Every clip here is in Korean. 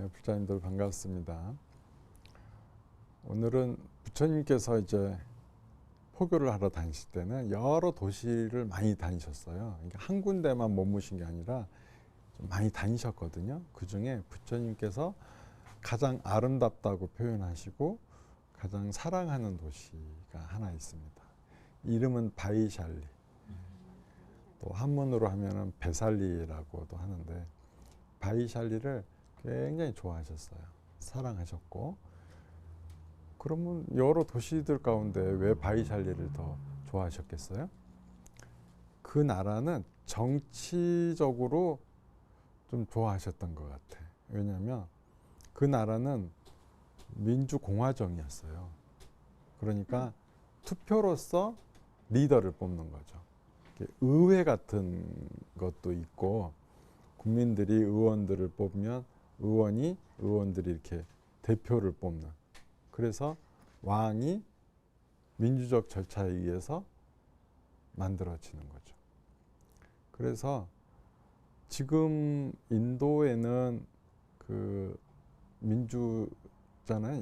불자님들 반갑습니다. 오늘은 부처님께서 이제 포교를 하러 다니실 때는 여러 도시를 많이 다니셨어요. 그러니까 한 군데만 머무신 게 아니라 좀 많이 다니셨거든요. 그 중에 부처님께서 가장 아름답다고 표현하시고 가장 사랑하는 도시가 하나 있습니다. 이름은 바이샬리. 또 한문으로 하면은 베살리라고도 하는데 바이샬리를 굉장히 좋아하셨어요. 사랑하셨고, 그러면 여러 도시들 가운데 왜 바이샬리를 더 좋아하셨겠어요? 그 나라는 정치적으로 좀 좋아하셨던 것 같아. 왜냐하면 그 나라는 민주공화정이었어요. 그러니까 투표로서 리더를 뽑는 거죠. 의회 같은 것도 있고, 국민들이 의원들을 뽑으면 의원들이 이렇게 대표를 뽑는. 그래서 왕이 민주적 절차에 의해서 만들어지는 거죠. 그래서 지금 인도에는 그 민주주의잖아요.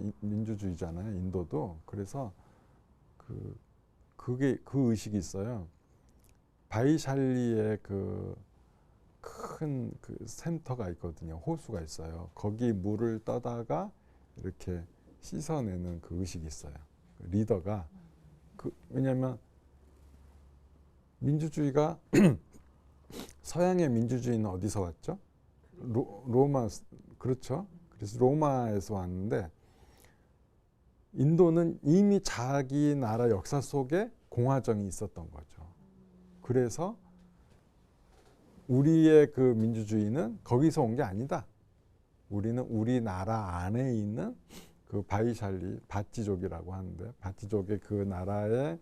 인도도. 그래서 그 의식이 있어요. 바이샬리에 큰 센터가 있거든요. 호수가 있어요. 거기 물을 떠다가 이렇게 씻어내는 그 의식이 있어요. 리더가 왜냐하면 민주주의가 서양의 민주주의는 어디서 왔죠? 로마. 그렇죠. 그래서 로마에서 왔는데 인도는 이미 자기 나라 역사 속에 공화정이 있었던 거죠. 그래서 우리의 그 민주주의는 거기서 온 게 아니다. 우리는 우리나라 안에 있는 그 바이샬리, 바찌족이라고 하는데, 바찌족의 그 나라의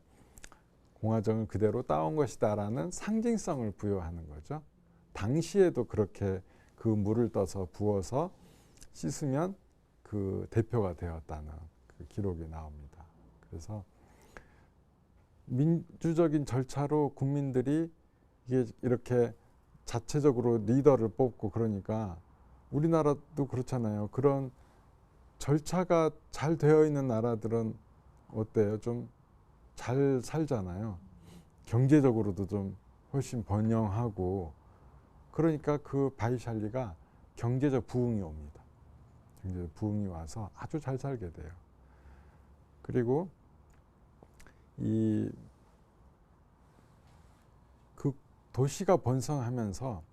공화정을 그대로 따온 것이다라는 상징성을 부여하는 거죠. 당시에도 그렇게 그 물을 떠서 부어서 씻으면 그 대표가 되었다는 그 기록이 나옵니다. 그래서 민주적인 절차로 국민들이 이게 이렇게 자체적으로 리더를 뽑고, 그러니까 우리나라도 그렇잖아요. 그런 절차가 잘 되어 있는 나라들은 어때요? 좀 잘 살잖아요. 경제적으로도 좀 훨씬 번영하고. 그러니까 그 바이샬리가 경제적 부흥이 옵니다. 경제적 부흥이 와서 아주 잘 살게 돼요. 그리고 그 도시가 번성하면서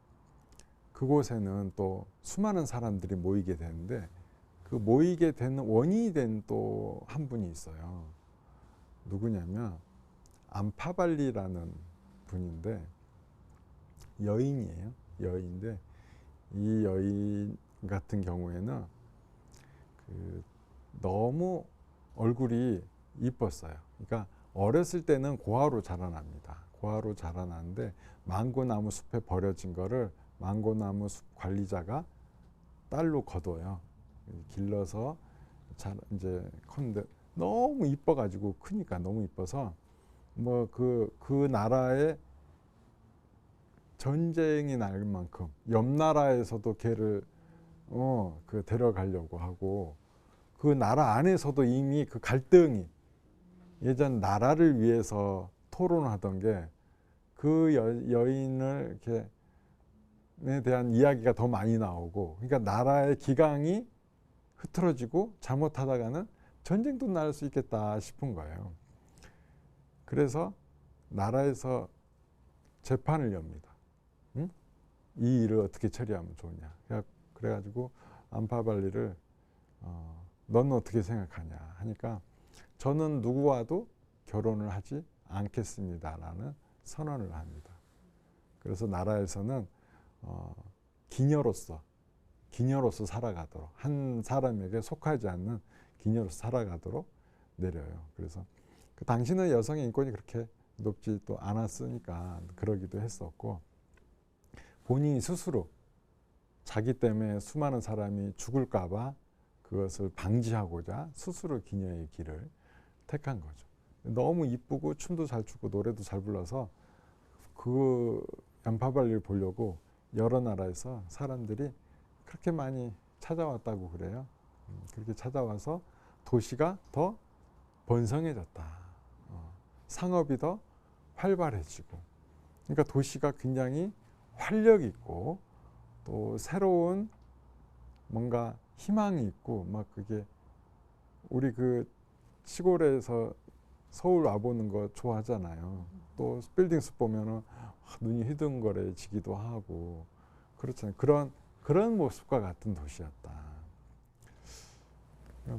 그곳에는 또 수많은 사람들이 모이게 되는데, 그 모이게 되는 원인이 된 또 한 분이 있어요. 누구냐면 암파발리라는 분인데, 여인이에요. 여인인데 이 여인 같은 경우에는 너무 얼굴이 이뻤어요. 그러니까 어렸을 때는 고아로 자라납니다. 고아로 자라나는데 망고나무 숲에 버려진 거를 망고나무 숲 관리자가 딸로 거둬요. 길러서 이제 컸는데 너무 이뻐가지고, 크니까 너무 이뻐서 뭐 그 나라에 전쟁이 날 만큼 옆 나라에서도 걔를 데려가려고 하고, 그 나라 안에서도 이미 그 갈등이, 예전 나라를 위해서 토론하던 게 그 여인을 이렇게에 대한 이야기가 더 많이 나오고, 그러니까 나라의 기강이 흐트러지고 잘못하다가는 전쟁도 날 수 있겠다 싶은 거예요. 그래서 나라에서 재판을 엽니다. 응? 이 일을 어떻게 처리하면 좋으냐. 그래가지고 암파발리를 넌 어떻게 생각하냐 하니까, 저는 누구와도 결혼을 하지 않겠습니다라는 선언을 합니다. 그래서 나라에서는 기녀로서 살아가도록, 한 사람에게 속하지 않는 기녀로서 살아가도록 내려요. 그래서 그 당시는 여성의 인권이 그렇게 높지 또 않았으니까 그러기도 했었고, 본인이 스스로 자기 때문에 수많은 사람이 죽을까봐 그것을 방지하고자 스스로 기녀의 길을 택한 거죠. 너무 이쁘고 춤도 잘 추고 노래도 잘 불러서 그 암파발리를 보려고 여러 나라에서 사람들이 그렇게 많이 찾아왔다고 그래요. 그렇게 찾아와서 도시가 더 번성해졌다. 상업이 더 활발해지고. 그러니까 도시가 굉장히 활력 있고 또 새로운 뭔가 희망이 있고 막 그게 우리 그 시골에서 서울 와보는 거 좋아하잖아요. 또 빌딩 숲 보면은 눈이 휘둥거려지기도 하고 그렇잖아요. 그런 모습과 같은 도시였다.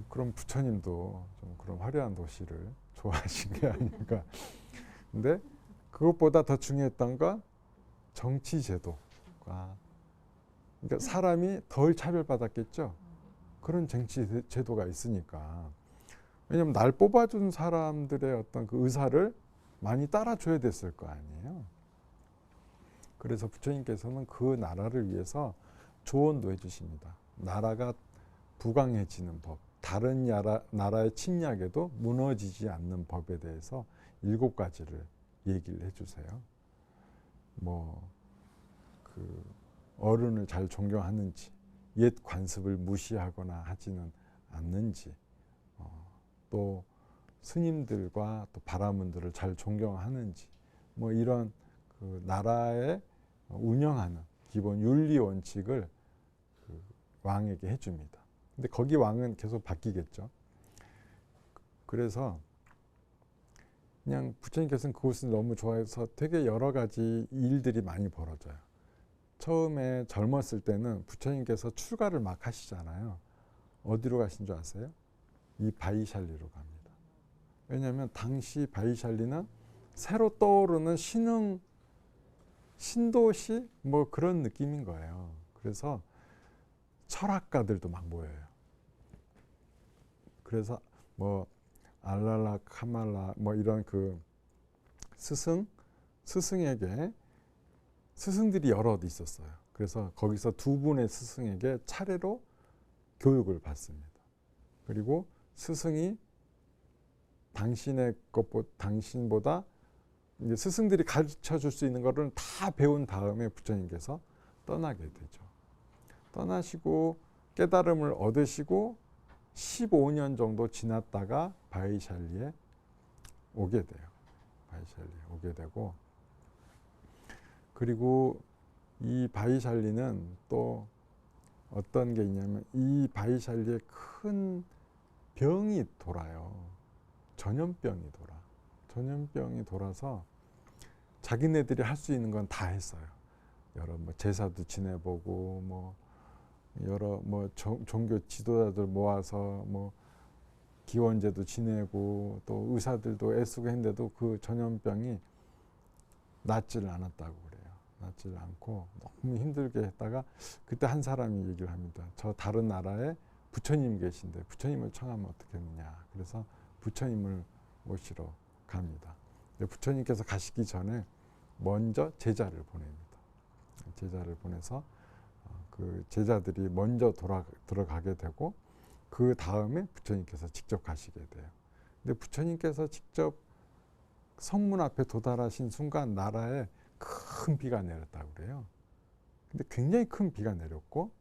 그럼 부처님도 좀 그런 화려한 도시를 좋아하신 게 아닌가. 근데 그것보다 더 중요했던 건 정치 제도가, 그러니까 사람이 덜 차별받았겠죠. 그런 정치 제도가 있으니까. 왜냐하면 날 뽑아준 사람들의 어떤 그 의사를 많이 따라줘야 됐을 거 아니에요. 그래서 부처님께서는 그 나라를 위해서 조언도 해주십니다. 나라가 부강해지는 법, 다른 나라의 침략에도 무너지지 않는 법에 대해서 7가지를 얘기를 해주세요. 그 어른을 잘 존경하는지, 옛 관습을 무시하거나 하지는 않는지, 또 스님들과 또 바라문들을 잘 존경하는지, 이런 그 나라의 운영하는 기본 윤리 원칙을 그 왕에게 해줍니다. 근데 거기 왕은 계속 바뀌겠죠. 그래서 그냥 부처님께서는 그곳을 너무 좋아해서 되게 여러 가지 일들이 많이 벌어져요. 처음에 젊었을 때는 부처님께서 출가를 막 하시잖아요. 어디로 가신 줄 아세요? 이 바이샬리로 갑니다. 왜냐하면 당시 바이샬리는 새로 떠오르는 신도시 그런 느낌인 거예요. 그래서 철학가들도 막 모여요. 그래서 알랄라 카말라 이런 그 스승에게 스승들이 여럿 있었어요. 그래서 거기서 2분의 스승에게 차례로 교육을 받습니다. 그리고 스승이 당신보다 이제 스승들이 가르쳐 줄 수 있는 거를 다 배운 다음에 부처님께서 떠나게 되죠. 떠나시고 깨달음을 얻으시고 15년 정도 지났다가 바이샬리에 오게 돼요. 바이샬리에 오게 되고, 그리고 이 바이샬리는 또 어떤 게 있냐면 이 바이샬리에 큰 병이 돌아요. 전염병이 돌아서 자기네들이 할 수 있는 건 다 했어요. 여러 제사도 지내보고 여러 종교 지도자들 모아서 기원제도 지내고 또 의사들도 애쓰고 했는데도 그 전염병이 낫지를 않았다고 그래요. 낫지를 않고 너무 힘들게 했다가 그때 한 사람이 얘기를 합니다. 저 다른 나라에 부처님 계신데 부처님을 청하면 어떻겠느냐. 그래서 부처님을 모시러 갑니다. 부처님께서 가시기 전에 먼저 제자를 보냅니다. 제자를 보내서 그 제자들이 먼저 들어가게 되고 그 다음에 부처님께서 직접 가시게 돼요. 근데 부처님께서 직접 성문 앞에 도달하신 순간 나라에 큰 비가 내렸다고 그래요. 근데 굉장히 큰 비가 내렸고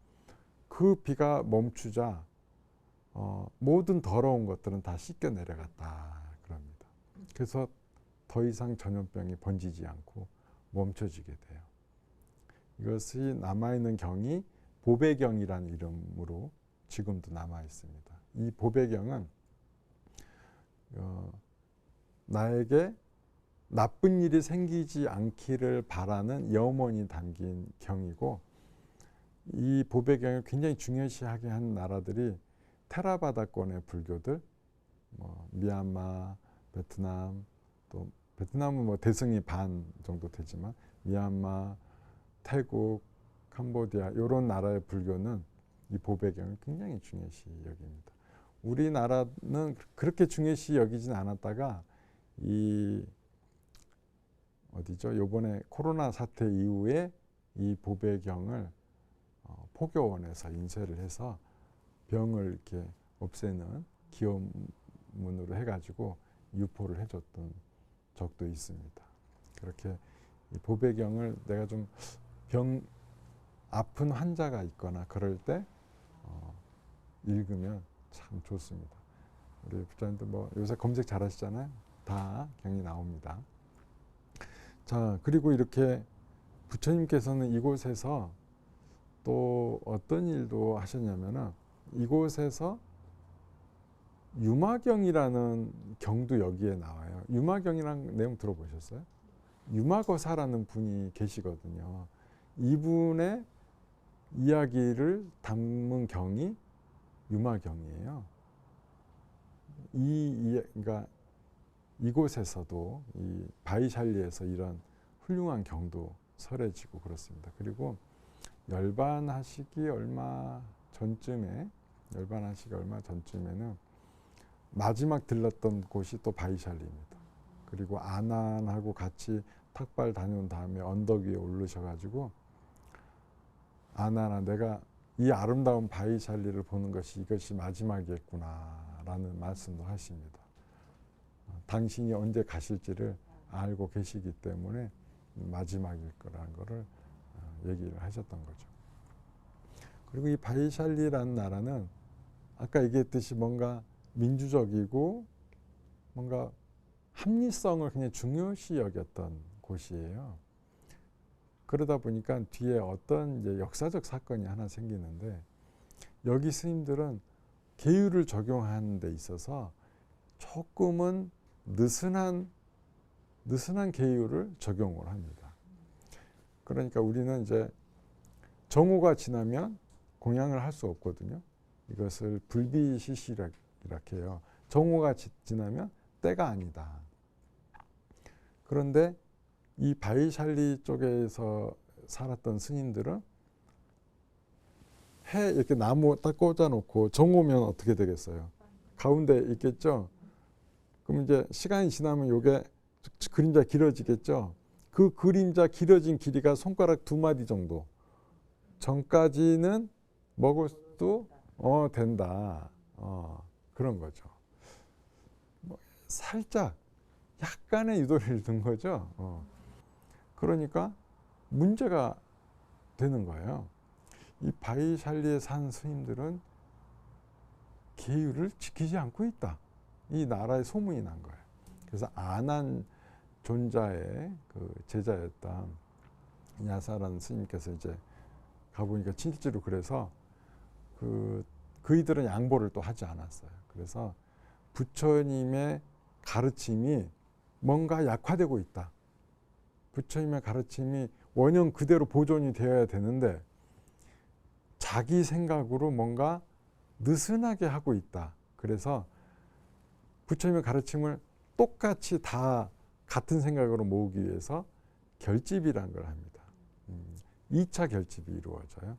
그 비가 멈추자 모든 더러운 것들은 다 씻겨 내려갔다 그럽니다. 그래서 더 이상 전염병이 번지지 않고 멈춰지게 돼요. 이것이 남아있는 경이 보배경이라는 이름으로 지금도 남아 있습니다. 이 보배경은 나에게 나쁜 일이 생기지 않기를 바라는 염원이 담긴 경이고, 이 보배경을 굉장히 중요시하게 한 나라들이 테라바다권의 불교들, 미얀마, 베트남, 또 베트남은 대승이 반 정도 되지만 미얀마, 태국, 캄보디아 이런 나라의 불교는 이 보배경을 굉장히 중요시 여깁니다. 우리나라는 그렇게 중요시 여기진 않았다가 요번에 코로나 사태 이후에 이 보배경을 포교원에서 인쇄를 해서 병을 이렇게 없애는 기원문으로 해가지고 유포를 해줬던 적도 있습니다. 그렇게 이 보배경을 내가 좀 아픈 환자가 있거나 그럴 때 읽으면 참 좋습니다. 우리 부처님도 뭐 요새 검색 잘 하시잖아요. 다 경이 나옵니다. 자, 그리고 이렇게 부처님께서는 이곳에서 또 어떤 일도 하셨냐면은 이곳에서 유마경이라는 경도 여기에 나와요. 유마경이라는 내용 들어보셨어요? 유마거사라는 분이 계시거든요. 이분의 이야기를 담은 경이 유마경이에요. 그러니까 이곳에서도 이 바이샬리에서 이런 훌륭한 경도 설해지고 그렇습니다. 그리고 열반하시기 얼마 전쯤에는 마지막 들렀던 곳이 또 바이샬리입니다. 그리고 아난하고 같이 탁발 다녀온 다음에 언덕 위에 오르셔가지고 아난아, 내가 이 아름다운 바이샬리를 보는 것이 이것이 마지막이겠구나라는 말씀도 하십니다. 당신이 언제 가실지를 알고 계시기 때문에 마지막일 거라는 것을 얘기를 하셨던 거죠. 그리고 이 바이샬리라는 나라는 아까 얘기했듯이 뭔가 민주적이고 뭔가 합리성을 그냥 중요시 여겼던 곳이에요. 그러다 보니까 뒤에 어떤 이제 역사적 사건이 하나 생기는데 여기 스님들은 계율을 적용하는 데 있어서 조금은 느슨한 계율을 적용을 합니다. 그러니까 우리는 이제 정오가 지나면 공양을 할 수 없거든요. 이것을 불비시시라 이렇게 해요. 정오가 지나면 때가 아니다. 그런데 이 바이샬리 쪽에서 살았던 스님들은 해 이렇게 나무 딱 꽂아놓고 정오면 어떻게 되겠어요? 가운데 있겠죠. 그럼 이제 시간이 지나면 요게 그림자 길어지겠죠. 그 그림자 길어진 길이가 손가락 2마디 정도 전까지는 먹을 수도 된다. 그런 거죠. 뭐 살짝 약간의 유도리를 둔 거죠. 그러니까 문제가 되는 거예요. 이 바이샬리에 산 스님들은 계율을 지키지 않고 있다. 이 나라에 소문이 난 거예요. 그래서 아난 존자의 그 제자였던 야사라는 스님께서 이제 가보니까 실제로 그래서 그이들은 양보를 또 하지 않았어요. 그래서 부처님의 가르침이 뭔가 약화되고 있다. 부처님의 가르침이 원형 그대로 보존이 되어야 되는데 자기 생각으로 뭔가 느슨하게 하고 있다. 그래서 부처님의 가르침을 똑같이 다 같은 생각으로 모으기 위해서 결집이라는 걸 합니다. 2차 결집이 이루어져요.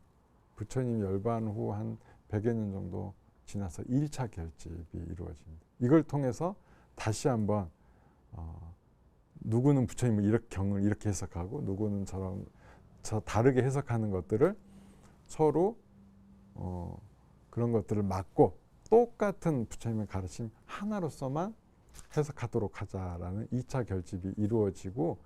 부처님 열반 후 한 100여 년 정도 지나서 1차 결집이 이루어집니다. 이걸 통해서 다시 한번 누구는 부처님을 이렇게 경을 이렇게 해석하고 누구는 저 다르게 해석하는 것들을 서로 그런 것들을 막고 똑같은 부처님의 가르침 하나로서만 해석하도록 하자라는 2차 결집이 이루어지고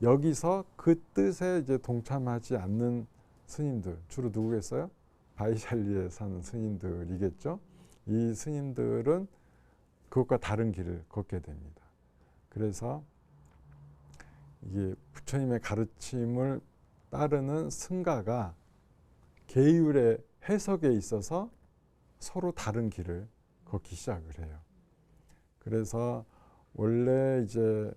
여기서 그 뜻에 이제 동참하지 않는 스님들 주로 누구겠어요? 바이샬리에 사는 스님들이겠죠. 이 스님들은 그것과 다른 길을 걷게 됩니다. 그래서 이게 부처님의 가르침을 따르는 승가가 계율의 해석에 있어서 서로 다른 길을 걷기 시작을 해요. 그래서 원래 이제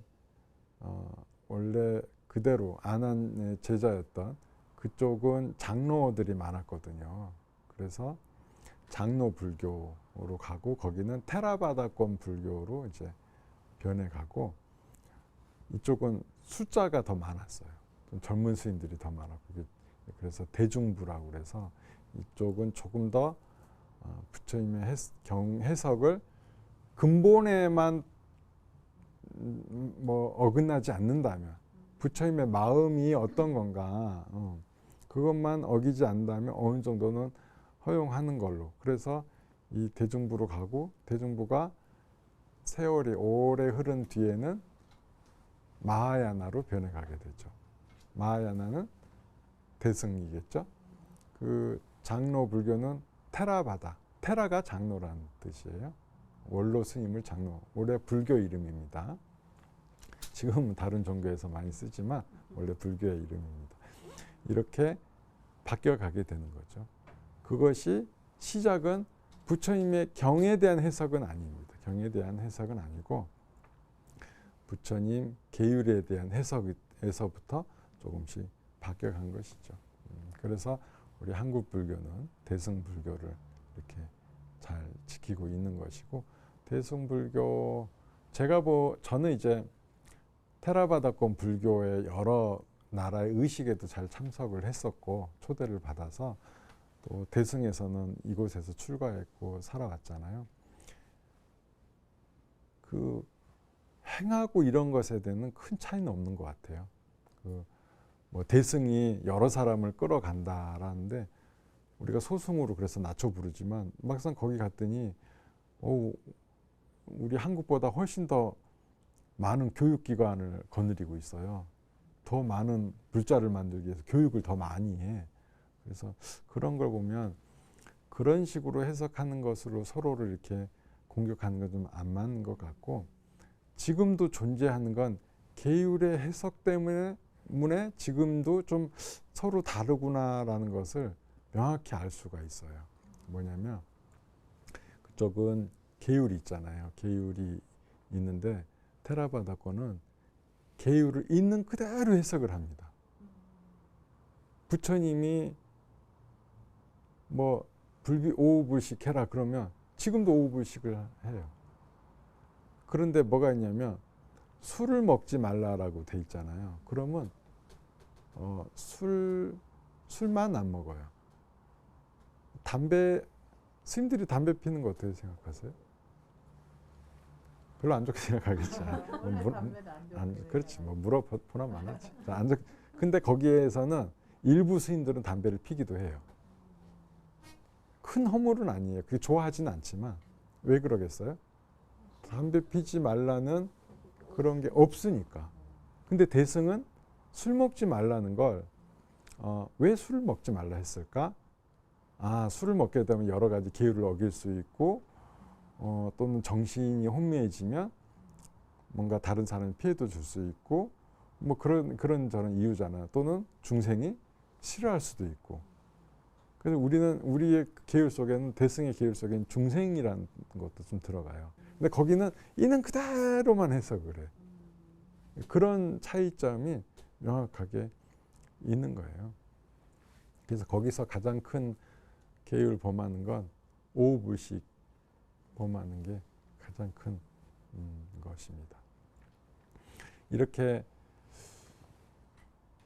원래 그대로 아난의 제자였던 그쪽은 장로들이 많았거든요. 그래서 장로 불교로 가고 거기는 테라바다권 불교로 이제 변해가고 이쪽은 숫자가 더 많았어요. 좀 젊은 스님들이 더 많았고 그래서 대중부라고 그래서 이쪽은 조금 더 부처님의 해석을 근본에만 뭐 어긋나지 않는다면 부처님의 마음이 어떤 건가 그것만 어기지 않는다면 어느 정도는 허용하는 걸로. 그래서 이 대중부로 가고 대중부가 세월이 오래 흐른 뒤에는 마하야나로 변해가게 되죠. 마하야나는 대승이겠죠. 그 장로 불교는 테라바다, 테라가 장로라는 뜻이에요. 원로 스님을 장로. 원래 불교 이름입니다. 지금은 다른 종교에서 많이 쓰지만 원래 불교의 이름입니다. 이렇게 바뀌어가게 되는 거죠. 그것이 시작은 부처님의 경에 대한 해석은 아닙니다. 경에 대한 해석은 아니고 부처님 계율에 대한 해석에서부터 조금씩 바뀌어간 것이죠. 그래서 우리 한국 불교는 대승불교를 이렇게 잘 지키고 있는 것이고, 대승불교 저는 이제 테라바다권 불교의 여러 나라의 의식에도 잘 참석을 했었고 초대를 받아서 또 대승에서는 이곳에서 출가했고 살아왔잖아요. 그 행하고 이런 것에 대한 큰 차이는 없는 것 같아요. 뭐 대승이 여러 사람을 끌어간다라는데 우리가 소승으로 그래서 낮춰 부르지만 막상 거기 갔더니 우리 한국보다 훨씬 더 많은 교육기관을 거느리고 있어요. 더 많은 불자를 만들기 위해서 교육을 더 많이 해. 그래서 그런 걸 보면 그런 식으로 해석하는 것으로 서로를 이렇게 공격하는 건 좀 안 맞는 것 같고, 지금도 존재하는 건 계율의 해석 때문에 지금도 좀 서로 다르구나라는 것을 명확히 알 수가 있어요. 뭐냐면 그쪽은 계율이 있잖아요. 계율이 있는데 테라바다권은 계율을 있는 그대로 해석을 합니다. 부처님이 뭐 오후불식 해라 그러면 지금도 오후불식을 해요. 그런데 뭐가 있냐면 술을 먹지 말라라고 돼 있잖아요. 그러면 술만 안 먹어요. 스님들이 담배 피는 거 어떻게 생각하세요? 별로 안 좋게 생각하겠지. 그렇지. 뭐 물어보나 마나지. 근데 거기에서는 일부 스님들은 담배를 피기도 해요. 큰 허물은 아니에요. 그게 좋아하지는 않지만 왜 그러겠어요? 담배 피지 말라는 그런 게 없으니까. 근데 대승은 술 먹지 말라는 걸 왜 술을 먹지 말라 했을까? 술을 먹게 되면 여러 가지 계율을 어길 수 있고 또는 정신이 혼미해지면 뭔가 다른 사람에 피해도 줄 수 있고 뭐 그런 저런 이유잖아요. 또는 중생이 싫어할 수도 있고. 그래서 우리의 계율 속에는 대승의 계율 속에는 중생이라는 것도 좀 들어가요. 근데 거기는 있는 그대로만 해석을 해. 그런 차이점이 명확하게 있는 거예요. 그래서 거기서 가장 큰 계율 범하는 건 오후불식 범하는 게 가장 큰 것입니다. 이렇게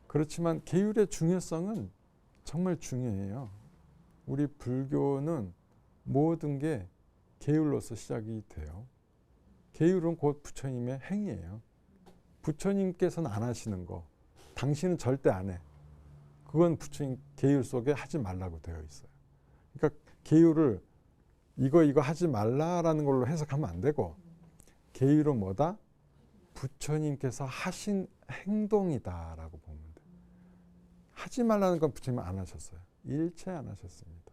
그렇지만 계율의 중요성은 정말 중요해요. 우리 불교는 모든 게 계율로서 시작이 돼요. 계율은 곧 부처님의 행위예요. 부처님께서는 안 하시는 거 당신은 절대 안 해. 그건 부처님 계율 속에 하지 말라고 되어 있어요. 그러니까 계율을 이거 하지 말라라는 걸로 해석하면 안 되고, 계율은 뭐다? 부처님께서 하신 행동이다라고 보면 돼요. 하지 말라는 건 부처님은 안 하셨어요. 일체 안 하셨습니다.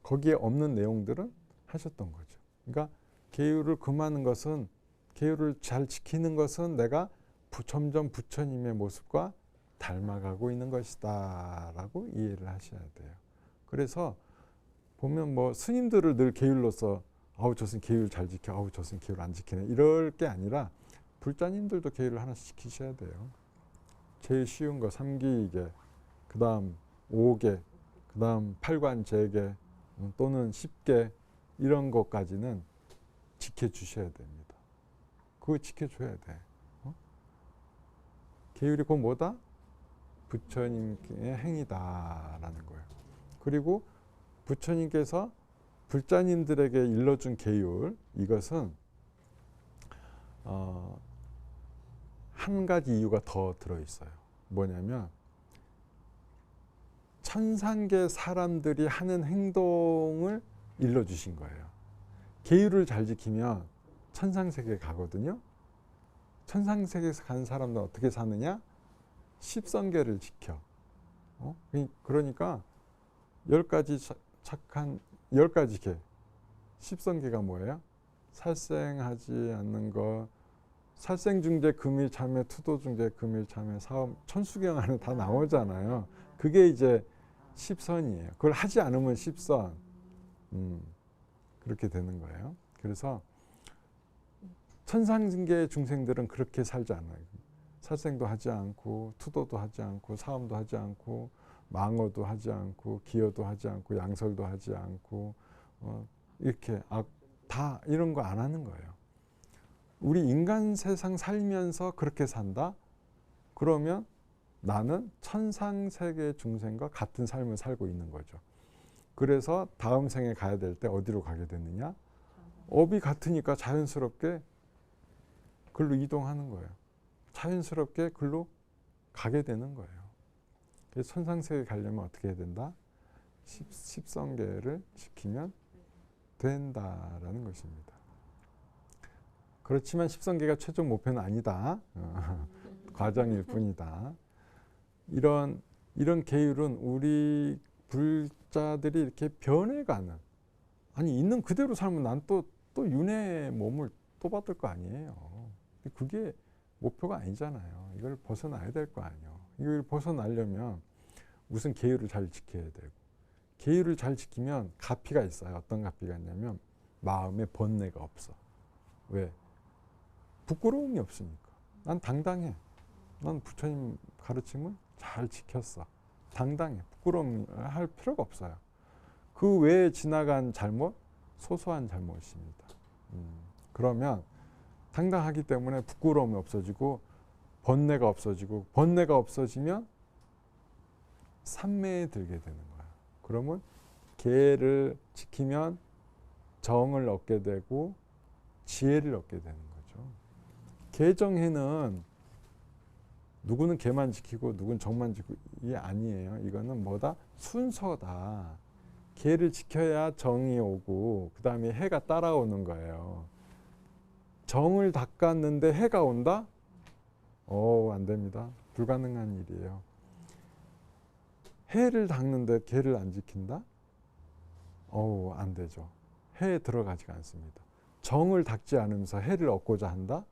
거기에 없는 내용들은 하셨던 거죠. 그러니까 계율을 금하는 것은, 계율을 잘 지키는 것은 내가 점점 부처님의 모습과 닮아가고 있는 것이다 라고 이해를 하셔야 돼요. 그래서 보면 뭐 스님들을 늘 계율로서 저 스님 계율 잘 지켜, 저 스님 계율 안 지키네 이럴 게 아니라 불자님들도 계율을 하나씩 지키셔야 돼요. 제일 쉬운 거 3기계, 그 다음 5개, 그 다음 8관제계 또는 10개 이런 것까지는 지켜주셔야 됩니다. 그거 지켜줘야 돼. 계율이 곧 뭐다? 부처님의 행위다라는 거예요. 그리고 부처님께서 불자님들에게 일러준 계율, 이것은 한 가지 이유가 더 들어있어요. 뭐냐면 천상계 사람들이 하는 행동을 일러주신 거예요. 계율을 잘 지키면 천상세계에 가거든요. 천상세계에서 간 사람들은 어떻게 사느냐? 십선계를 지켜. 그러니까 10가지 착한 10가지 계. 십성계가 뭐예요? 살생하지 않는 거, 살생중재 금일참회, 투도중재 금일참회, 사업, 천수경 안에 다 나오잖아요. 그게 이제 십선이에요. 그걸 하지 않으면 십선. 그렇게 되는 거예요. 그래서 천상승계 중생들은 그렇게 살지 않아요. 살생도 하지 않고, 투도도 하지 않고, 사음도 하지 않고, 망어도 하지 않고, 기여도 하지 않고, 양설도 하지 않고, 이렇게 다 이런 거 안 하는 거예요. 우리 인간 세상 살면서 그렇게 산다? 그러면 나는 천상세계 중생과 같은 삶을 살고 있는 거죠. 그래서 다음 생에 가야 될 때 어디로 가게 되느냐? 업이 같으니까 자연스럽게 글로 이동하는 거예요. 자연스럽게 글로 가게 되는 거예요. 그래서 천상세계 가려면 어떻게 해야 된다? 십성계를 지키면 된다라는 것입니다. 그렇지만 십성계가 최종 목표는 아니다. 과정일 뿐이다. 이런 계율은 우리 불자들이 이렇게 변해가는, 아니 있는 그대로 살면 난 또 윤회의 몸을 또 받을 거 아니에요. 그게 목표가 아니잖아요. 이걸 벗어나야 될 거 아니에요. 이걸 벗어나려면 우선 계율을 잘 지켜야 되고, 계율을 잘 지키면 가피가 있어요. 어떤 가피가 있냐면 마음에 번뇌가 없어. 왜? 부끄러움이 없으니까. 난 당당해. 난 부처님 가르침을 잘 지켰어. 당당해. 부끄러움할 필요가 없어요. 그 외에 지나간 잘못, 소소한 잘못입니다. 그러면 당당하기 때문에 부끄러움이 없어지고 번뇌가 없어지고, 번뇌가 없어지면 삼매에 들게 되는 거예요. 그러면 계를 지키면 정을 얻게 되고 지혜를 얻게 되는 거죠. 계정해는 누구는 계만 지키고 누구는 정만 지키고 이게 아니에요. 이거는 뭐다? 순서다. 계를 지켜야 정이 오고 그 다음에 해가 따라오는 거예요. 정을 닦았는데 해가 온다? 안 됩니다. 불가능한 일이에요. 해를 닦는데 계를 안 지킨다? 안 되죠. 해에 들어가지가 않습니다. 정을 닦지 않으면서 해를 얻고자 한다?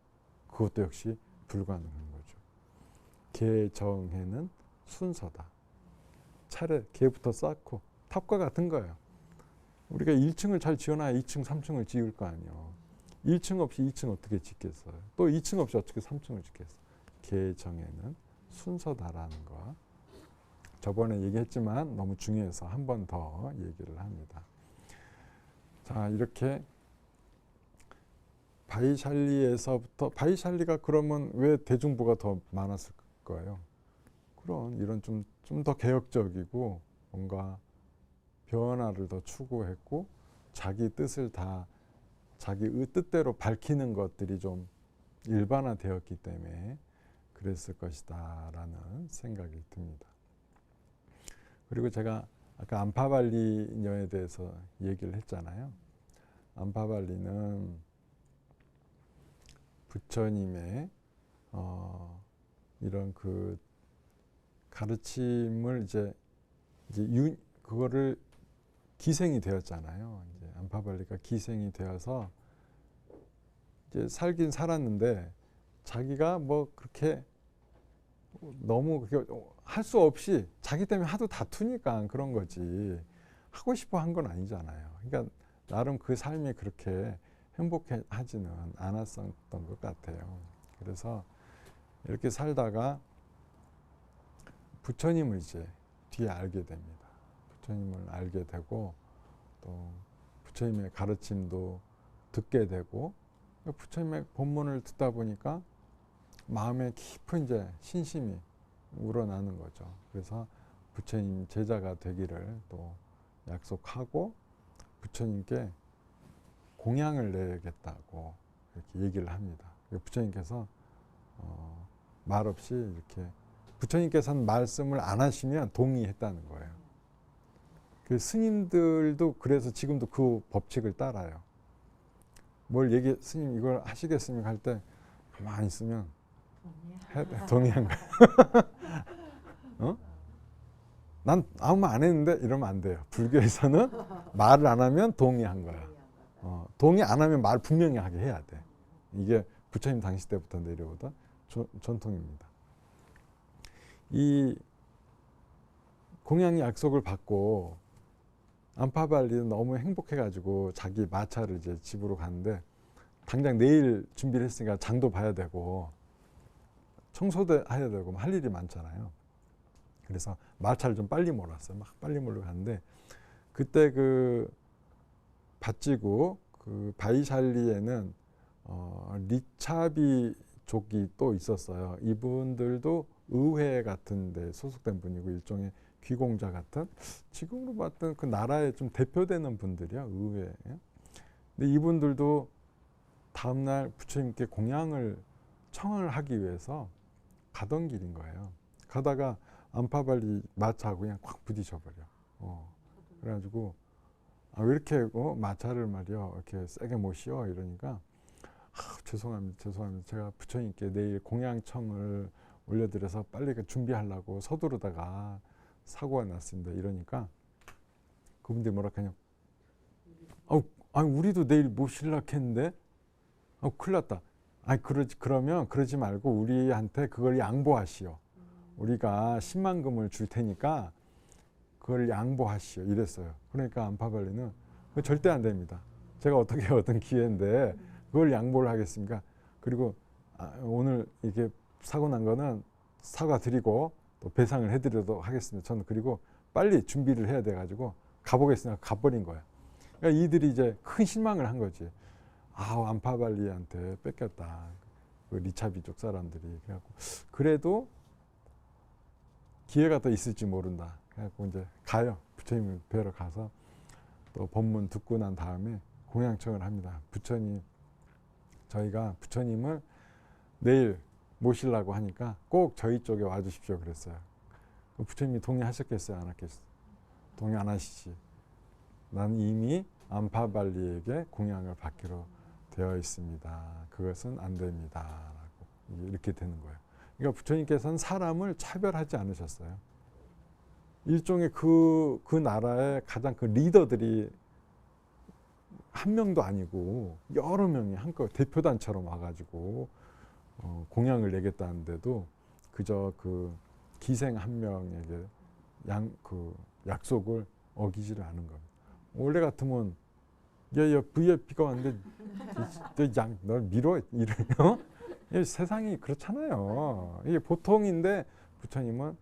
그것도 역시 불가능한 거죠. 계, 정, 해는 순서다. 차례, 계부터 쌓고 탑과 같은 거예요. 우리가 1층을 잘 지어놔야 2층, 3층을 지을 거 아니에요. 1층 없이 2층 어떻게 짓겠어요? 또 2층 없이 어떻게 3층을 짓겠어요? 계, 정에는 순서다라는 거. 저번에 얘기했지만 너무 중요해서 한 번 더 얘기를 합니다. 자, 이렇게 바이샬리에서부터, 바이샬리가 그러면 왜 대중부가 더 많았을 거예요? 그런 이런 좀 더 개혁적이고 뭔가 변화를 더 추구했고 자기 뜻을 다 자기 뜻대로 밝히는 것들이 좀 일반화되었기 때문에 그랬을 것이다 라는 생각이 듭니다. 그리고 제가 아까 암파발리녀에 대해서 얘기를 했잖아요. 암파발리는 부처님의 이런 그 가르침을 이제 그거를 기생이 되었잖아요. 이제 암파발리가 기생이 되어서 이제 살긴 살았는데 자기가 뭐 그렇게 너무 할 수 없이 자기 때문에 하도 다투니까 그런 거지 하고 싶어 한 건 아니잖아요. 그러니까 나름 그 삶이 그렇게 행복하지는 않았었던 것 같아요. 그래서 이렇게 살다가 부처님을 이제 뒤에 알게 됩니다. 부처님을 알게 되고 또 부처님의 가르침도 듣게 되고 부처님의 법문을 듣다 보니까 마음에 깊은 이제 신심이 우러나는 거죠. 그래서 부처님 제자가 되기를 또 약속하고 부처님께 공양을 내겠다고 이렇게 얘기를 합니다. 부처님께서 말없이 이렇게 부처님께서는 말씀을 안 하시면 동의했다는 거예요. 그 스님들도 그래서 지금도 그 법칙을 따라요. 뭘 스님 이걸 하시겠습니까 할 때 가만히 있으면 동의한 거예요. 난 아무 말 안 했는데 이러면 안 돼요. 불교에서는 말을 안 하면 동의한 거야. 동의 안 하면 말 분명히 하게 해야 돼. 이게 부처님 당시 때부터 내려오던 전통입니다. 이 공양 약속을 받고 안파발리는 너무 행복해가지고 자기 마차를 이제 집으로 가는데 당장 내일 준비를 했으니까 장도 봐야 되고 청소도 해야 되고 할 일이 많잖아요. 그래서 마차를 좀 빨리 몰았어요. 막 빨리 몰고 가는데 그때 그 밭지구 그 바이샬리에는 리차비족이 또 있었어요. 이분들도 의회 같은 데 소속된 분이고 일종의 귀공자 같은 지금으로 봤던 그 나라에 좀 대표되는 분들이야. 의회. 근데 이분들도 다음날 부처님께 공양을 청을 하기 위해서 가던 길인 거예요. 가다가 안파발리 마차하고 그냥 콱 부딪혀버려. 그래가지고 왜 이렇게 마차를 말이요 이렇게 세게 모시어 이러니까 죄송합니다. 제가 부처님께 내일 공양청을 올려드려서 빨리 준비하려고 서두르다가 사고가 났습니다. 이러니까 그분들이 뭐라 하냐? 아니 우리도 내일 모실라 했는데 큰일 났다. 아니 그러면 그러지 말고 우리한테 그걸 양보하시오. 우리가 10만금을 줄 테니까 그걸 양보하시오. 이랬어요. 그러니까 안파발리는 절대 안 됩니다. 제가 어떻게 얻은 기회인데 그걸 양보를 하겠습니까? 그리고 오늘 이게 사고 난 거는 사과드리고 또 배상을 해드리도록 하겠습니다. 저는 그리고 빨리 준비를 해야 돼가지고 가보겠습니다. 가버린 거야. 그러니까 이들이 이제 큰 실망을 한 거지. 안파발리한테 뺏겼다. 그 리차비족 사람들이. 그래갖고 그래도 기회가 더 있을지 모른다. 그래갖고 이제 가요. 부처님을 뵈러 가서 또 법문 듣고 난 다음에 공양청을 합니다. 저희가 부처님을 내일 모시려고 하니까 꼭 저희 쪽에 와주십시오 그랬어요. 부처님이 동의하셨겠어요? 안 하겠어요? 동의 안 하시지. 난 이미 안파발리에게 공양을 받기로 되어 있습니다. 그것은 안 됩니다. 라고 이렇게 되는 거예요. 그러니까 부처님께서는 사람을 차별하지 않으셨어요. 일종의 그 나라의 가장 그 리더들이 한 명도 아니고 여러 명이 한꺼번에 대표단처럼 와가지고 공양을 내겠다는데도 그저 그 기생 한 명에게 그 약속을 어기지를 않은 겁니다. 원래 같으면 야 VIP가 왔는데 널 밀어 이래요? 세상이 그렇잖아요. 이게 보통인데 부처님은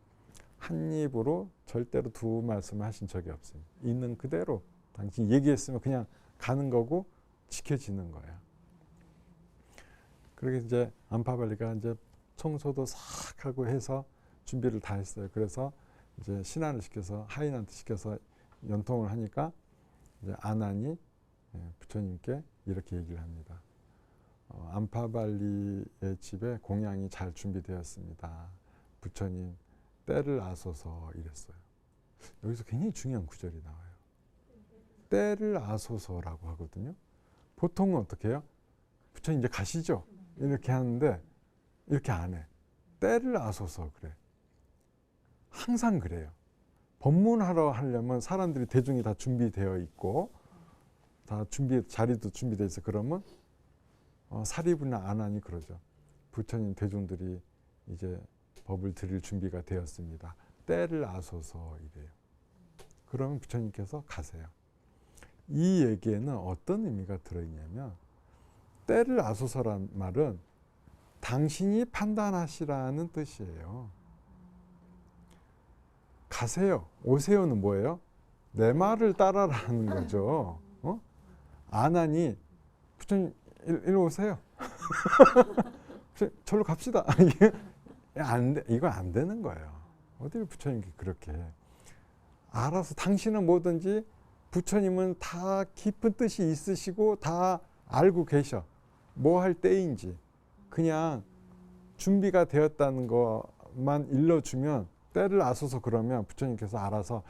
한 입으로 절대로 두 말씀을 하신 적이 없습니다. 있는 그대로 당신 얘기했으면 그냥 가는 거고 지켜지는 거예요. 그렇게 이제 안파발리가 이제 청소도 싹 하고 해서 준비를 다 했어요. 그래서 이제 신안을 시켜서 하인한테 시켜서 연통을 하니까 이제 아난이 부처님께 이렇게 얘기를 합니다. 안파발리의 집에 공양이 잘 준비되었습니다. 부처님 때를 아소서 이랬어요. 여기서 굉장히 중요한 구절이 나와요. 때를 아소서라고 하거든요. 보통은 어떻게 해요? 부처님 이제 가시죠. 이렇게 하는데 이렇게 안 해. 때를 아소서 그래. 항상 그래요. 법문하러 하려면 사람들이 대중이 다 준비되어 있고 다 자리도 준비되어 있어. 그러면 사리부나 아난이 그러죠. 부처님 대중들이 이제 법을 드릴 준비가 되었습니다. 때를 아소서 이래요. 그러면 부처님께서 가세요. 이 얘기에는 어떤 의미가 들어있냐면 때를 아소서란 말은 당신이 판단하시라는 뜻이에요. 가세요. 오세요는 뭐예요? 내 말을 따라라는 거죠. 아난이 부처님 일로 오세요. 절로 갑시다. 이건 안 되는 거예요. 어딜 부처님께 그렇게 해. 알아서 당신은 뭐든지 부처님은 다 깊은 뜻이 있으시고 다 알고 계셔. 뭐 할 때인지 그냥 준비가 되었다는 것만 일러주면 때를 아소서 그러면 부처님께서 알아서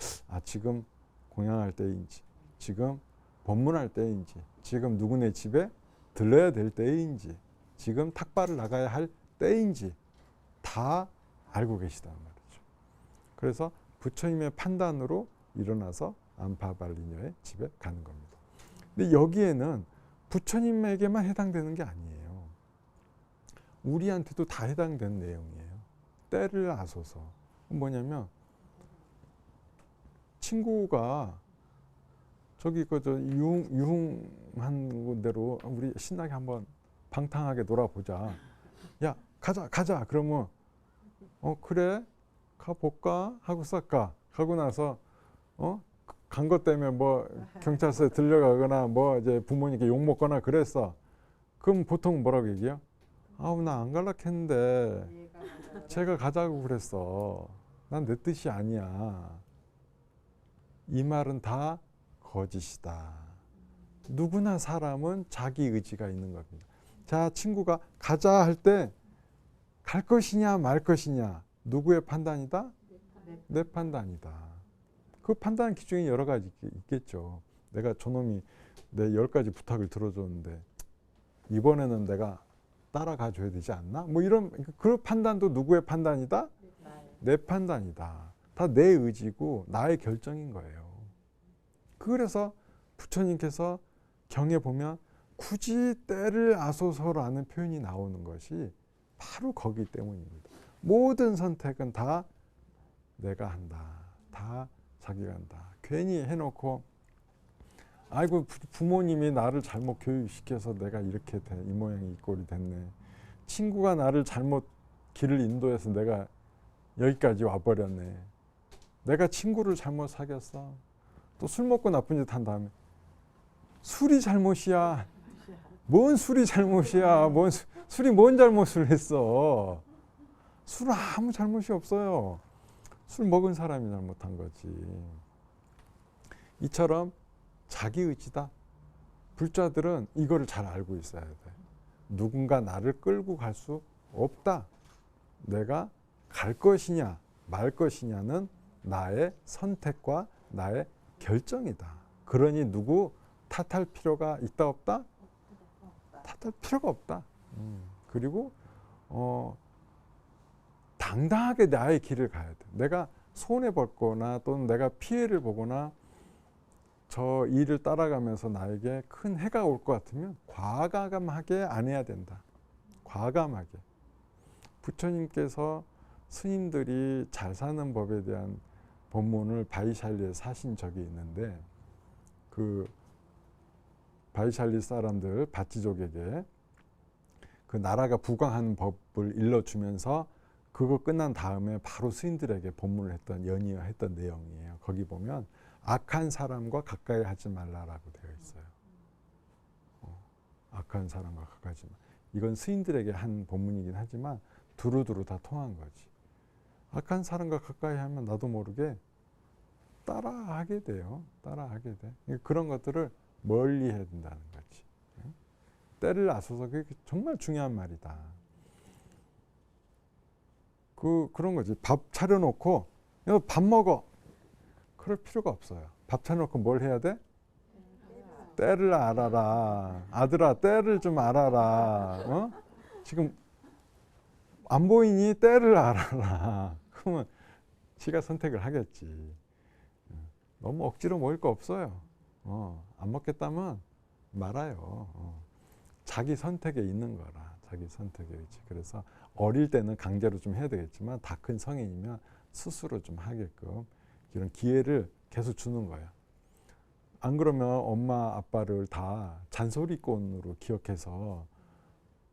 지금 공양할 때인지 지금 법문할 때인지 지금 누구네 집에 들러야 될 때인지 지금 탁발을 나가야 할 때인지 다 알고 계시단 말이죠. 그래서 부처님의 판단으로 일어나서 안파발리녀의 집에 가는 겁니다. 근데 여기에는 부처님에게만 해당되는 게 아니에요. 우리한테도 다 해당되는 내용이에요. 때를 아소서. 뭐냐면 친구가 저기 그 저 유흥한 대로 우리 신나게 한번 방탕하게 놀아보자. 야 가자. 그러면 그래 가볼까 하고 싹가 하고 나서 간 것 때문에 뭐 경찰서에 들려가거나 뭐 이제 부모님께 욕 먹거나 그랬어. 그럼 보통 뭐라고 얘기해요? 아우 나 안 갈라 했는데 제가 가자고 그랬어. 난 내 뜻이 아니야. 이 말은 다 거짓이다. 누구나 사람은 자기 의지가 있는 겁니다. 자, 친구가 가자 할 때 갈 것이냐 말 것이냐 누구의 판단이다? 내 판단이다. 그 판단 기준이 여러 가지 있겠죠. 내가 저놈이 내 10가지 부탁을 들어줬는데 이번에는 내가 따라가 줘야 되지 않나? 뭐 이런 그 판단도 누구의 판단이다? 내 판단이다. 다 내 의지고 나의 결정인 거예요. 그래서 부처님께서 경에 보면 굳이 때를 아소서라는 표현이 나오는 것이 바로 거기 때문입니다. 모든 선택은 다 내가 한다. 다 자기가 한다. 괜히 해놓고 아이고 부모님이 나를 잘못 교육시켜서 내가 이렇게 돼. 이 모양이 이 꼴이 됐네. 친구가 나를 잘못 길을 인도해서 내가 여기까지 와버렸네. 내가 친구를 잘못 사귀었어. 또 술 먹고 나쁜 짓 한 다음에 술이 잘못이야. 뭔 술이 잘못이야. 술이 뭔 잘못을 했어. 술은 아무 잘못이 없어요. 술 먹은 사람이 잘못한 거지. 이처럼 자기 의지다. 불자들은 이거를 잘 알고 있어야 돼. 누군가 나를 끌고 갈 수 없다. 내가 갈 것이냐 말 것이냐는 나의 선택과 나의 결정이다. 그러니 누구 탓할 필요가 있다 없다? 탓할 필요가 없다. 그리고 당당하게 나의 길을 가야 돼. 내가 손해봤거나 또는 내가 피해를 보거나 저 일을 따라가면서 나에게 큰 해가 올 것 같으면 과감하게 안 해야 된다. 과감하게. 부처님께서 스님들이 잘 사는 법에 대한 법문을 바이샬리에 사신 적이 있는데 그 바이샬리 사람들 바치족에게 그 나라가 부강한 법을 일러주면서 그거 끝난 다음에 바로 스님들에게 법문을 했던 연이어했던 내용이에요. 거기 보면 악한 사람과 가까이 하지 말라라고 되어 있어요. 악한 사람과 가까이 하지 말. 이건 스님들에게 한 법문이긴 하지만 두루두루 다 통한 거지. 악한 사람과 가까이 하면 나도 모르게 따라하게 돼요. 따라하게 돼. 그런 것들을 멀리 해야 된다는 거지. 때를 아소서 그게 정말 중요한 말이다. 그런 거지. 밥 차려놓고 밥 먹어. 그럴 필요가 없어요. 밥 차려놓고 뭘 해야 돼? 때를 알아라. 아들아 때를 좀 알아라. 지금 안 보이니 때를 알아라. 그러면 지가 선택을 하겠지. 너무 억지로 먹을 거 없어요. 안 먹겠다면 말아요. 자기 선택에 있는 거라. 자기 선택에 있지. 그래서 어릴 때는 강제로 좀 해야 되겠지만 다 큰 성인이면 스스로 좀 하게끔 이런 기회를 계속 주는 거야. 안 그러면 엄마 아빠를 다 잔소리꾼으로 기억해서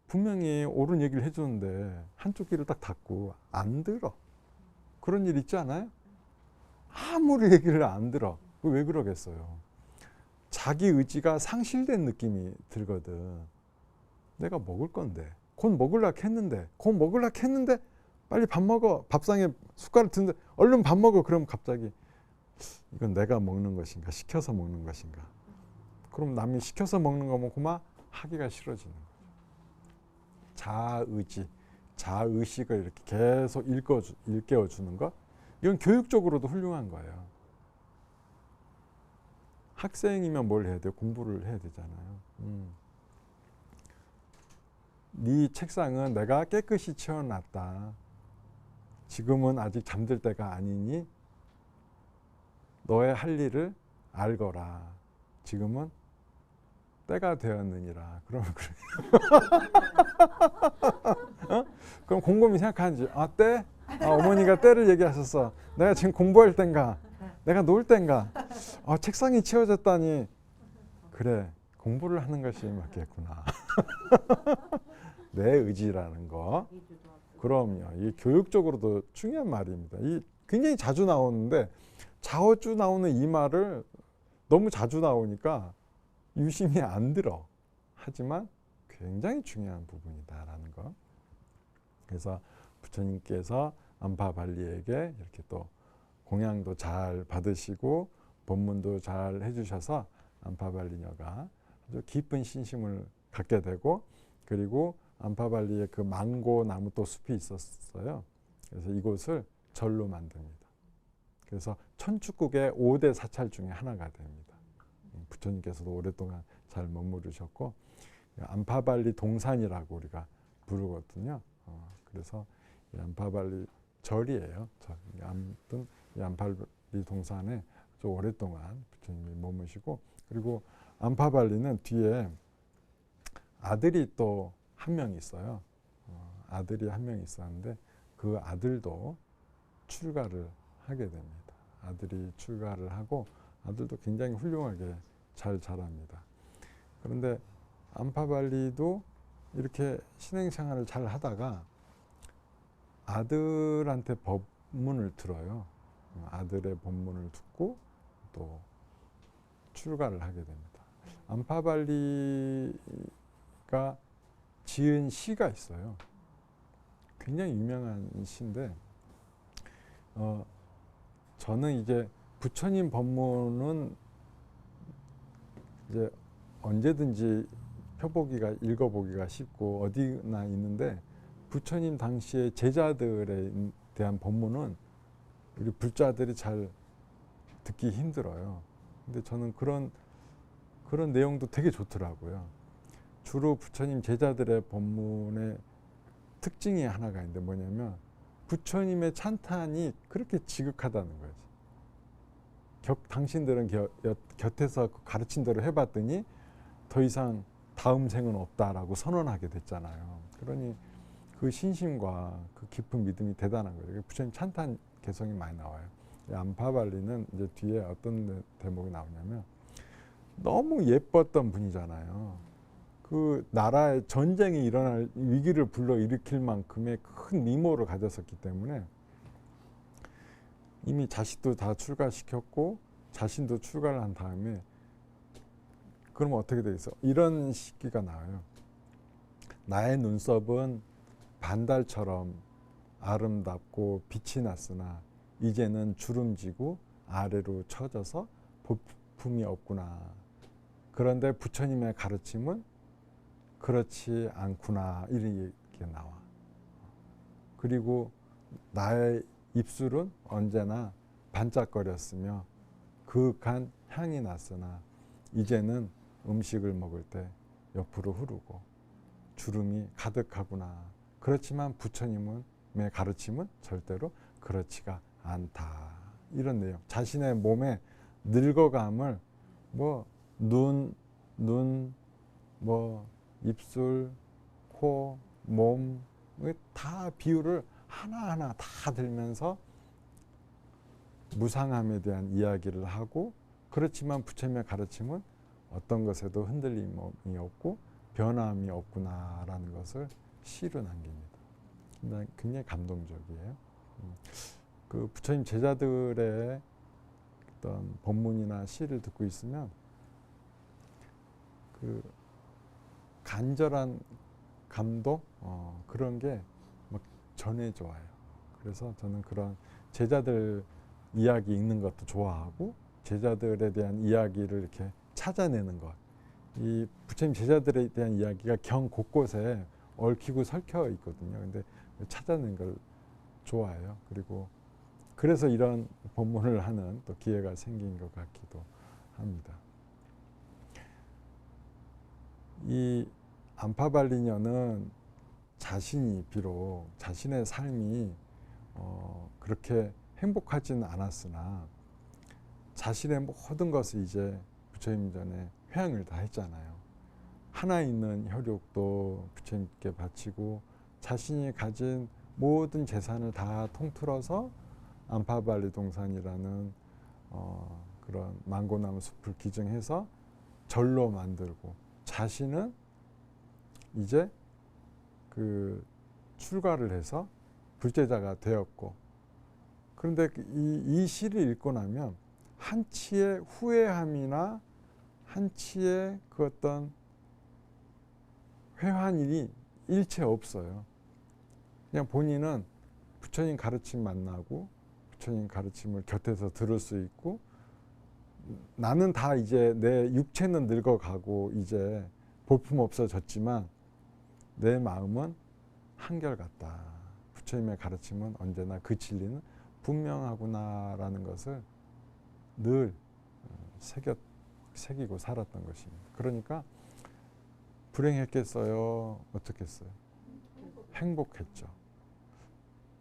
분명히 옳은 얘기를 해주는데 한쪽 귀를 딱 닫고 안 들어. 그런 일 있지 않아요? 아무리 얘기를 안 들어. 왜 그러겠어요? 자기 의지가 상실된 느낌이 들거든. 내가 먹을 건데 곧 먹으려고 했는데 빨리 밥 먹어. 밥상에 숟가락 드는데 얼른 밥 먹어. 그럼 갑자기 이건 내가 먹는 것인가 시켜서 먹는 것인가. 그럼 남이 시켜서 먹는 거면 그만 하기가 싫어지는 거죠. 자의지, 자의식을 이렇게 계속 일깨워주는 것. 이건 교육적으로도 훌륭한 거예요. 학생이면 뭘 해야 돼요? 공부를 해야 되잖아요. 네 책상은 내가 깨끗이 치워놨다. 지금은 아직 잠들 때가 아니니 너의 할 일을 알거라. 지금은 때가 되었느니라. 그러면 그래. 어? 그럼 곰곰이 생각하는지 때? 어머니가 때를 얘기하셨어. 내가 지금 공부할 땐가? 내가 놀 땐가? 책상이 치워졌다니. 그래, 공부를 하는 것이 맞겠구나. 내 의지라는 거. 그럼요. 이게 교육적으로도 중요한 말입니다. 이 굉장히 자주 나오는데 자주 나오는 이 말을 너무 자주 나오니까 유심히 안 들어. 하지만 굉장히 중요한 부분이다라는 거. 그래서 부처님께서 암파발리에게 이렇게 또 공양도 잘 받으시고 법문도 잘 해주셔서 암파발리녀가 아주 깊은 신심을 갖게 되고, 그리고 암파발리에 그 망고 나무 또 숲이 있었어요. 그래서 이곳을 절로 만듭니다. 그래서 천축국의 5대 사찰 중에 하나가 됩니다. 부처님께서도 오랫동안 잘 머무르셨고, 암파발리 동산이라고 우리가 부르거든요. 그래서 이 암파발리 절이에요. 아무튼 이 암파발리 동산에 아주 오랫동안 부처님이 머무시고, 그리고 암파발리는 뒤에 아들이 또 한 명 있어요. 아들이 한 명 있었는데 그 아들도 출가를 하게 됩니다. 아들이 출가를 하고 아들도 굉장히 훌륭하게 잘 자랍니다. 그런데 암파발리도 이렇게 신행생활을 잘 하다가 아들한테 법문을 들어요. 아들의 법문을 듣고 또 출가를 하게 됩니다. 암파발리가 지은 시가 있어요. 굉장히 유명한 시인데, 저는 이제 부처님 법문은 이제 언제든지 펴보기가, 읽어보기가 쉽고 어디나 있는데, 부처님 당시의 제자들에 대한 법문은 우리 불자들이 잘 듣기 힘들어요. 근데 저는 그런 내용도 되게 좋더라고요. 주로 부처님 제자들의 법문의 특징이 하나가 있는데 뭐냐면, 부처님의 찬탄이 그렇게 지극하다는 거지. 당신들은 곁에서 가르친 대로 해봤더니 더 이상 다음 생은 없다라고 선언하게 됐잖아요. 그러니 그 신심과 그 깊은 믿음이 대단한 거예요. 부처님 찬탄 개성이 많이 나와요. 암파발리는 이제 뒤에 어떤 대목이 나오냐면, 너무 예뻤던 분이잖아요. 그 나라에 전쟁이 일어날 위기를 불러일으킬 만큼의 큰 미모를 가졌었기 때문에 이미 자식도 다 출가시켰고 자신도 출가를 한 다음에, 그러면 어떻게 되겠어? 이런 시기가 나와요. 나의 눈썹은 반달처럼 아름답고 빛이 났으나 이제는 주름지고 아래로 처져서 볼품이 없구나. 그런데 부처님의 가르침은 그렇지 않구나. 이렇게 나와. 그리고 나의 입술은 언제나 반짝거렸으며 그윽한 향이 났으나 이제는 음식을 먹을 때 옆으로 흐르고 주름이 가득하구나. 그렇지만 부처님의 가르침은 절대로 그렇지가 않다. 이런 내용. 자신의 몸의 늙어감을 눈, 입술, 코, 몸 다 비유를 하나하나 다 들면서 무상함에 대한 이야기를 하고, 그렇지만 부처님의 가르침은 어떤 것에도 흔들림이 없고 변함이 없구나라는 것을 시로 남깁니다. 굉장히 감동적이에요. 그 부처님 제자들의 어떤 법문이나 시를 듣고 있으면 그 간절한 감동, 그런 게 막 전해져 와요. 그래서 저는 그런 제자들 이야기 읽는 것도 좋아하고, 제자들에 대한 이야기를 이렇게 찾아내는 것, 이 부처님 제자들에 대한 이야기가 경 곳곳에 얽히고 설켜 있거든요. 근데 찾아내는 걸 좋아해요. 그리고 그래서 이런 법문을 하는 또 기회가 생긴 것 같기도 합니다. 이 암파발리녀는 자신이 비록 자신의 삶이 그렇게 행복하지는 않았으나 자신의 모든 것을 이제 부처님 전에 회향을 다 했잖아요. 하나 있는 혈육도 부처님께 바치고 자신이 가진 모든 재산을 다 통틀어서 안파발리 동산이라는 그런 망고나무 숲을 기증해서 절로 만들고 자신은 이제 그 출가를 해서 불제자가 되었고, 그런데 이 시를 읽고 나면 한치의 후회함이나 한치의 그 어떤 회한이 일체 없어요. 그냥 본인은 부처님 가르침 만나고 부처님 가르침을 곁에서 들을 수 있고, 나는 다 이제 내 육체는 늙어가고 이제 볼품 없어졌지만 내 마음은 한결같다. 부처님의 가르침은 언제나 그 진리는 분명하구나라는 것을 늘 새기고 살았던 것입니다. 그러니까 불행했겠어요? 어떻겠어요? 행복했죠.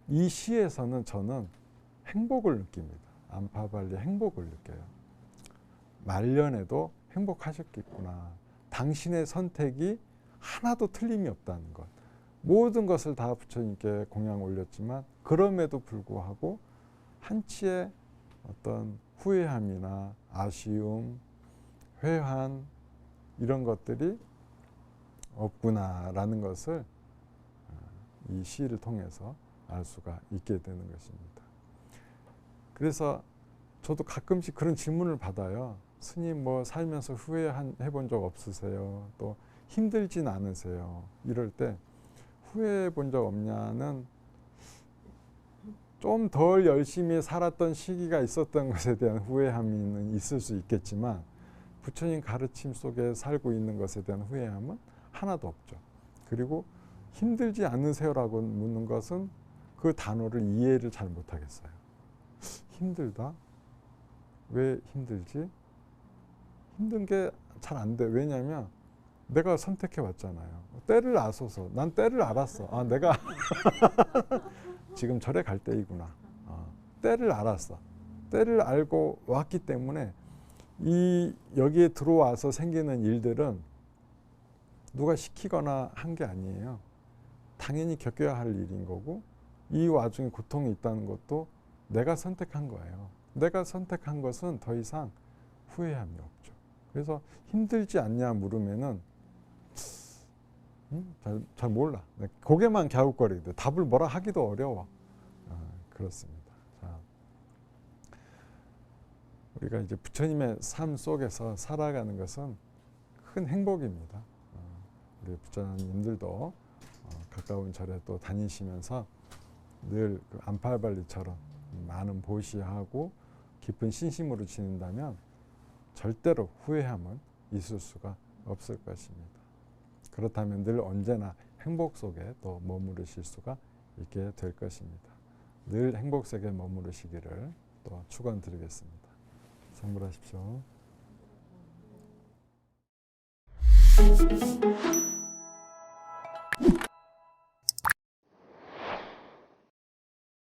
이 시에서는 저는 행복을 느낍니다. 안파발리 행복을 느껴요. 말년에도 행복하셨겠구나. 당신의 선택이 하나도 틀림이 없다는 것. 모든 것을 다 부처님께 공양 올렸지만 그럼에도 불구하고 한치의 어떤 후회함이나 아쉬움, 회한 이런 것들이 없구나라는 것을 이 시를 통해서 알 수가 있게 되는 것입니다. 그래서 저도 가끔씩 그런 질문을 받아요. 스님 뭐 살면서 후회해 본 적 없으세요? 또 힘들진 않으세요? 이럴 때 후회해 본 적 없냐는 좀 덜 열심히 살았던 시기가 있었던 것에 대한 후회함이 있을 수 있겠지만 부처님 가르침 속에 살고 있는 것에 대한 후회함은 하나도 없죠. 그리고 힘들지 않으세요라고 묻는 것은 그 단어를 이해를 잘 못하겠어요. 힘들다? 왜 힘들지? 힘든 게 잘 안 돼. 왜냐하면 내가 선택해 왔잖아요. 때를 아소서. 난 때를 알았어. 아, 내가 지금 절에 갈 때이구나. 때를 알았어. 때를 알고 왔기 때문에 여기에 들어와서 생기는 일들은 누가 시키거나 한 게 아니에요. 당연히 겪어야 할 일인 거고, 이 와중에 고통이 있다는 것도 내가 선택한 거예요. 내가 선택한 것은 더 이상 후회함이 없죠. 그래서 힘들지 않냐 물으면은 잘 몰라. 고개만 갸웃거리거든. 답을 뭐라 하기도 어려워. 그렇습니다. 자, 우리가 이제 부처님의 삶 속에서 살아가는 것은 큰 행복입니다. 우리 부처님들도 가까운 절에 또 다니시면서 늘 그 안파발리처럼 많은 보시하고 깊은 신심으로 지낸다면 절대로 후회함은 있을 수가 없을 것입니다. 그렇다면 늘 언제나 행복 속에 또 머무르실 수가 있게 될 것입니다. 늘 행복 속에 머무르시기를 또 축원드리겠습니다. 성불하십시오.